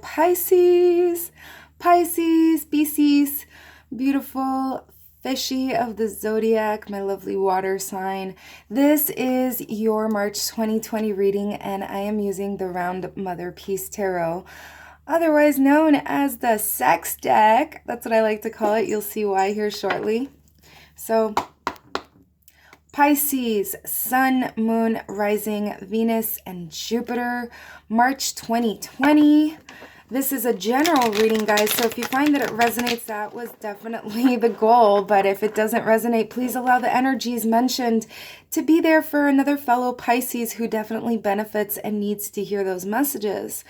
Pisces, Pisces, Pisces, beautiful fishy of the zodiac, my lovely water sign. This is your March 2020 reading, and I am using the Round Mother Peace Tarot, otherwise known as the sex deck. That's what I like to call it. You'll see why here shortly. So Pisces, Sun, Moon, Rising, Venus, and Jupiter, March 2020. This is a general reading, guys, so if you find that it resonates, that was definitely the goal. But if it doesn't resonate, please allow the energies mentioned to be there for another fellow Pisces who definitely benefits and needs to hear those messages.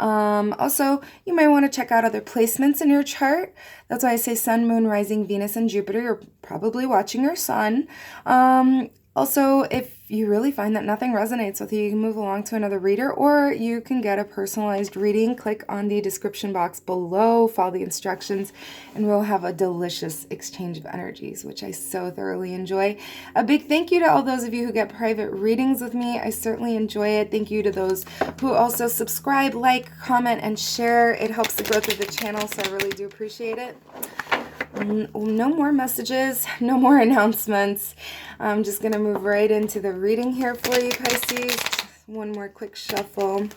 Also, you might want to check out other placements in your chart. That's why I say Sun, Moon, Rising, Venus, and Jupiter. You're probably watching your sun. Also, if you really find that nothing resonates with you, you can move along to another reader, or you can get a personalized reading. Click on the description box below, follow the instructions, and we'll have a delicious exchange of energies, which I so thoroughly enjoy. A big thank you to all those of you who get private readings with me. I certainly enjoy it. Thank you to those who also subscribe, like, comment, and share. It helps the growth of the channel, so I really do appreciate it. No more messages, no more announcements. I'm just going to move right into the reading here for you, Pisces. One more quick shuffle.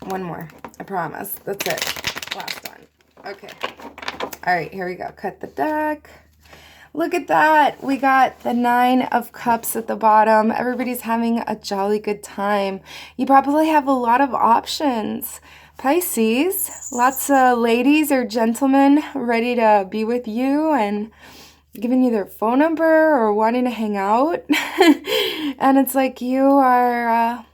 One more, I promise. That's it. Last one. Okay. All right, here we go. Cut the deck. Look at that. We got the 9 of Cups at the bottom. Everybody's having a jolly good time. You probably have a lot of options. Pisces, lots of ladies or gentlemen ready to be with you and giving you their phone number or wanting to hang out. And it's like you are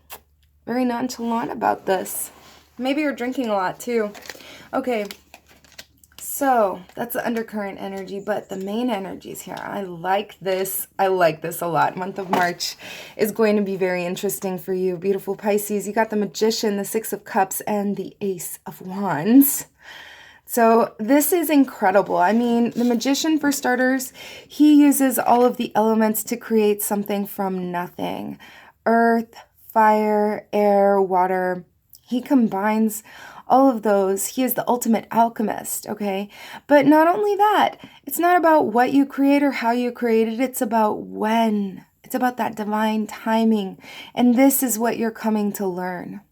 very nonchalant about this. Maybe you're drinking a lot too. Okay, so that's the undercurrent energy, but the main energies here, I like this. I like this a lot. Month of March is going to be very interesting for you, beautiful Pisces. You got the Magician, the 6 of Cups, and the Ace of Wands. So this is incredible. I mean, the Magician, for starters, he uses all of the elements to create something from nothing. Earth, fire, air, water. He combines all of those. He is the ultimate alchemist, okay? But not only that, it's not about what you create or how you create it. It's about when. It's about that divine timing. And this is what you're coming to learn.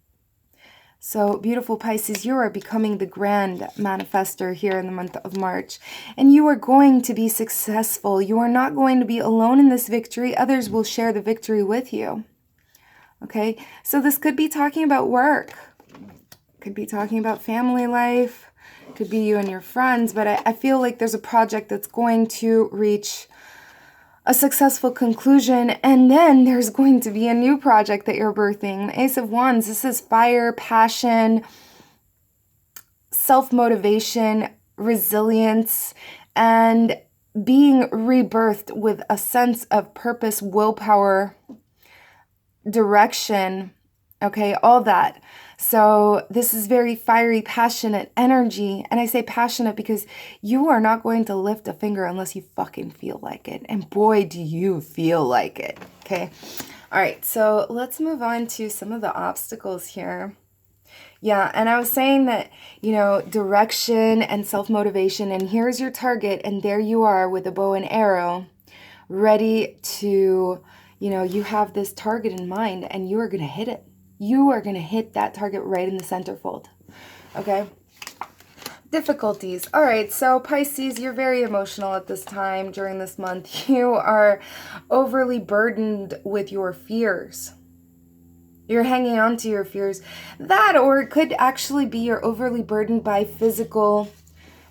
So, beautiful Pisces, you are becoming the grand manifester here in the month of March. And you are going to be successful. You are not going to be alone in this victory. Others will share the victory with you. Okay? So this could be talking about work. Could be talking about family life, could be you and your friends, but I feel like there's a project that's going to reach a successful conclusion, and then there's going to be a new project that you're birthing. Ace of Wands, this is fire, passion, self-motivation, resilience, and being rebirthed with a sense of purpose, willpower, direction, okay, all that. So this is very fiery, passionate energy. And I say passionate because you are not going to lift a finger unless you fucking feel like it. And boy, do you feel like it. Okay. All right. So let's move on to some of the obstacles here. Yeah. And I was saying that, you know, direction and self-motivation. And here's your target. And there you are with a bow and arrow ready to, you know, you have this target in mind and you are going to hit it. You are going to hit that target right in the centerfold. Okay? Difficulties. All right, so Pisces, you're very emotional at this time during this month. You are overly burdened with your fears. You're hanging on to your fears. That, or it could actually be you're overly burdened by physical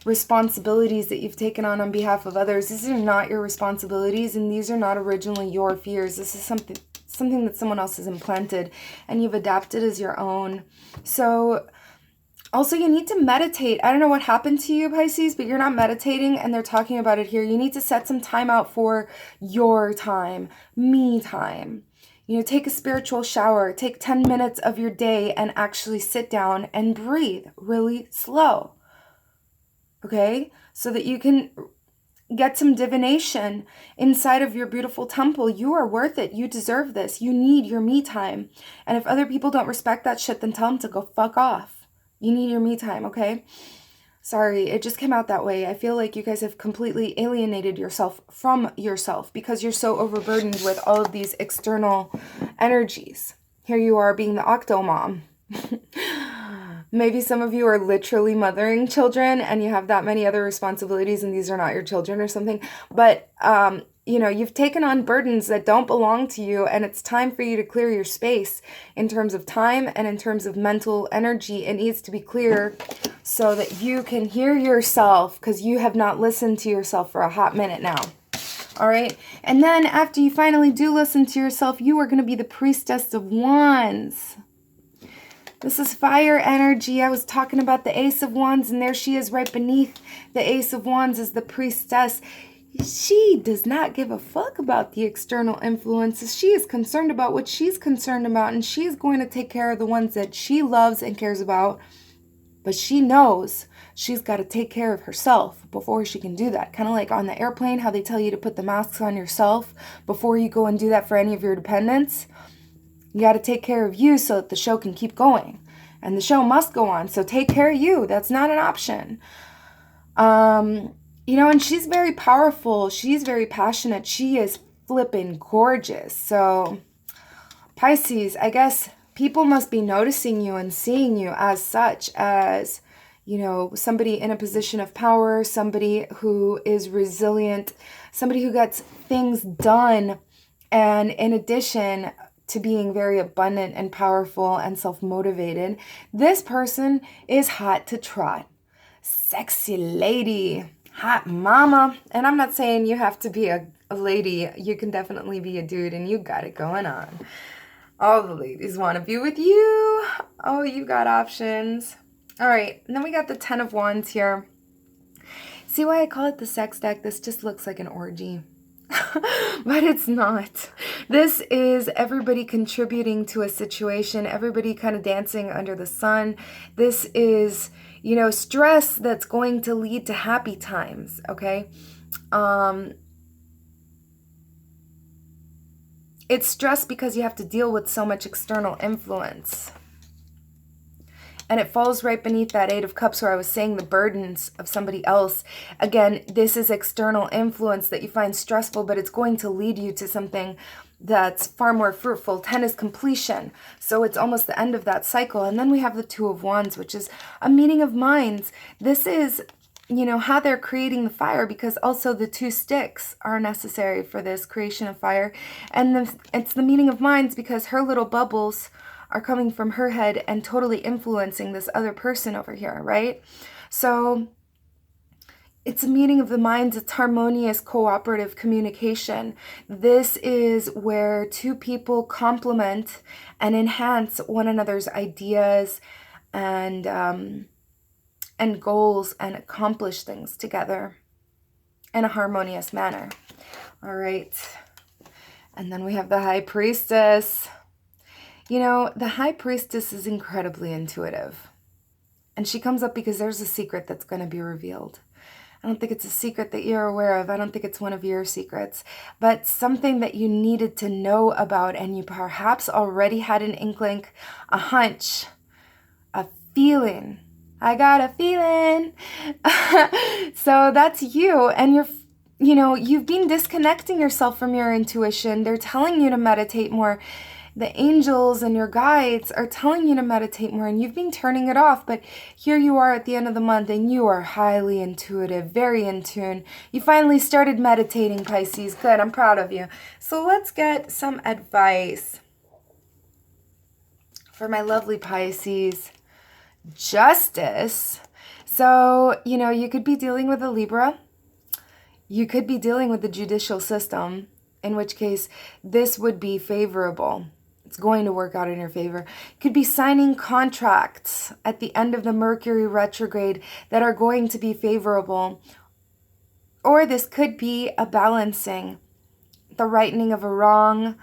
responsibilities that you've taken on behalf of others. These are not your responsibilities, and these are not originally your fears. This is something that someone else has implanted and you've adapted as your own. So also you need to meditate. I don't know what happened to you, Pisces, but you're not meditating, and they're talking about it here. You need to set some time out for your time, me time. You know, take a spiritual shower, take 10 minutes of your day and actually sit down and breathe really slow. Okay? So that you can get some divination inside of your beautiful temple. You are worth it. You deserve this. You need your me time. And if other people don't respect that shit, then tell them to go fuck off. You need your me time, okay? Sorry, it just came out that way. I feel like you guys have completely alienated yourself from yourself because you're so overburdened with all of these external energies. Here you are being the octo mom. Maybe some of you are literally mothering children and you have that many other responsibilities and these are not your children or something. But, you know, you've taken on burdens that don't belong to you, and it's time for you to clear your space in terms of time and in terms of mental energy. It needs to be clear so that you can hear yourself, because you have not listened to yourself for a hot minute now. All right. And then after you finally do listen to yourself, you are going to be the Priestess of Wands. This is fire energy. I was talking about the Ace of Wands, and there she is right beneath the Ace of Wands is the Priestess. She does not give a fuck about the external influences. She is concerned about what she's concerned about, and she is going to take care of the ones that she loves and cares about. But she knows she's got to take care of herself before she can do that. Kind of like on the airplane, how they tell you to put the masks on yourself before you go and do that for any of your dependents. You got to take care of you so that the show can keep going. And the show must go on. So take care of you. That's not an option. You know, and she's very powerful. She's very passionate. She is flippin' gorgeous. So Pisces, I guess people must be noticing you and seeing you as such, as, you know, somebody in a position of power, somebody who is resilient, somebody who gets things done. And in addition to being very abundant and powerful and self-motivated, this person is hot to trot. Sexy lady, hot mama. And I'm not saying you have to be a lady. You can definitely be a dude, and you got it going on. All the ladies want to be with you. Oh, you got options. All right, and then we got the 10 of Wands here. See why I call it the sex deck? This just looks like an orgy. But it's not. This is everybody contributing to a situation, everybody kind of dancing under the sun. This is, you know, stress that's going to lead to happy times, okay? It's stress because you have to deal with so much external influence. And it falls right beneath that 8 of Cups where I was saying the burdens of somebody else. Again, this is external influence that you find stressful, but it's going to lead you to something that's far more fruitful. 10 is completion. So it's almost the end of that cycle. And then we have the 2 of Wands, which is a meeting of minds. This is, you know, how they're creating the fire, because also the 2 sticks are necessary for this creation of fire. And it's the meeting of minds because her little bubbles are coming from her head and totally influencing this other person over here, right? So it's a meeting of the minds. It's harmonious, cooperative communication. This is where 2 people complement and enhance one another's ideas and goals and accomplish things together in a harmonious manner. All right. And then we have the High Priestess. You know, the High Priestess is incredibly intuitive. And she comes up because there's a secret that's going to be revealed. I don't think it's a secret that you're aware of. I don't think it's one of your secrets. But something that you needed to know about, and you perhaps already had an inkling, a hunch, a feeling. I got a feeling. So that's you. And you've been disconnecting yourself from your intuition. They're telling you to meditate more. The angels and your guides are telling you to meditate more, and you've been turning it off. But here you are at the end of the month, and you are highly intuitive, very in tune. You finally started meditating, Pisces. Good, I'm proud of you. So let's get some advice for my lovely Pisces. Justice. So, you could be dealing with a Libra. You could be dealing with the judicial system, in which case this would be favorable. It's going to work out in your favor. You could be signing contracts at the end of the Mercury retrograde that are going to be favorable. Or this could be a balancing, the rightening of a wrong.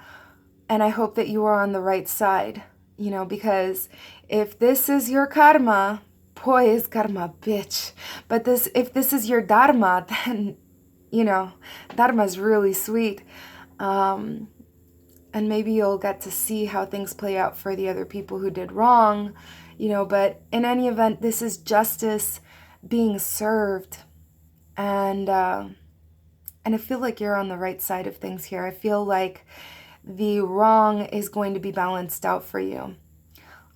And I hope that you are on the right side, because if this is your karma, boy is karma, bitch. But if this is your dharma, then you know, Dharma's really sweet. And maybe you'll get to see how things play out for the other people who did wrong, you know, but in any event, this is justice being served. And I feel like you're on the right side of things here. I feel like the wrong is going to be balanced out for you.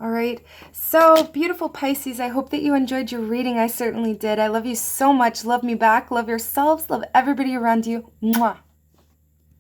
All right. So beautiful Pisces, I hope that you enjoyed your reading. I certainly did. I love you so much. Love me back. Love yourselves. Love everybody around you. Mwah.